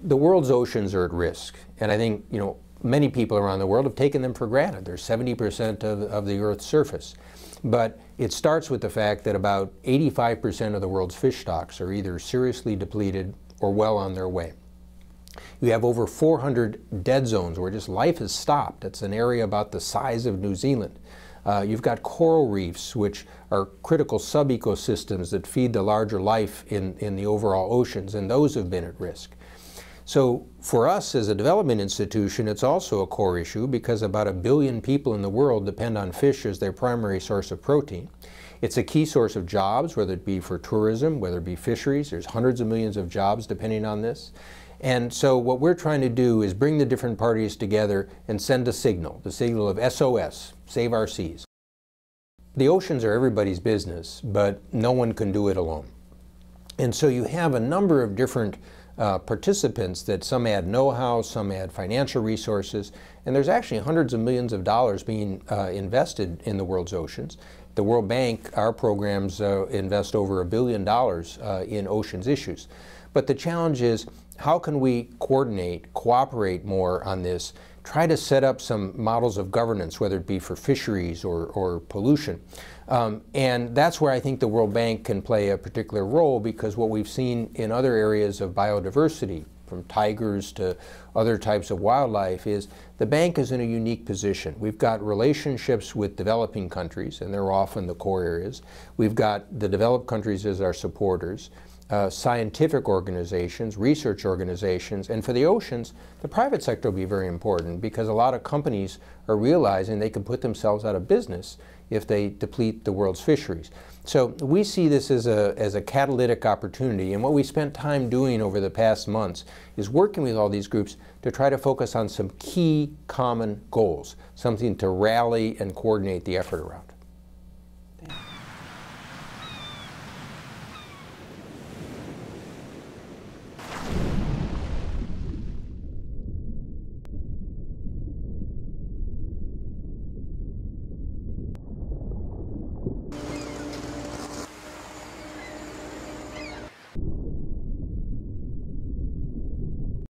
the world's oceans are at risk, and I think, many people around the world have taken them for granted. They're 70% of the Earth's surface. But it starts with the fact that about 85% of the world's fish stocks are either seriously depleted or well on their way. You have over 400 dead zones where just life has stopped. It's an area about the size of New Zealand. You've got coral reefs, which are critical sub-ecosystems that feed the larger life in the overall oceans, and those have been at risk. So for us as a development institution, it's also a core issue because about 1 billion people in the world depend on fish as their primary source of protein. It's a key source of jobs, whether it be for tourism, whether it be fisheries. There's hundreds of millions of jobs depending on this. And so what we're trying to do is bring the different parties together and send a signal, the signal of SOS, save our seas. The oceans are everybody's business, but no one can do it alone. And so you have a number of different participants that some add know-how, some add financial resources, and there's actually hundreds of millions of dollars being invested in the world's oceans. The World Bank, our programs invest over $1 billion in oceans issues. But the challenge is, how can we coordinate, cooperate more on this, try to set up some models of governance, whether it be for fisheries or pollution. And that's where I think the World Bank can play a particular role, because what we've seen in other areas of biodiversity, from tigers to other types of wildlife, is the bank is in a unique position. We've got relationships with developing countries, and they're often the core areas. We've got the developed countries as our supporters. Scientific organizations, research organizations, and for the oceans, the private sector will be very important, because a lot of companies are realizing they can put themselves out of business if they deplete the world's fisheries. So we see this as a catalytic opportunity, and what we spent time doing over the past months is working with all these groups to try to focus on some key common goals, something to rally and coordinate the effort around.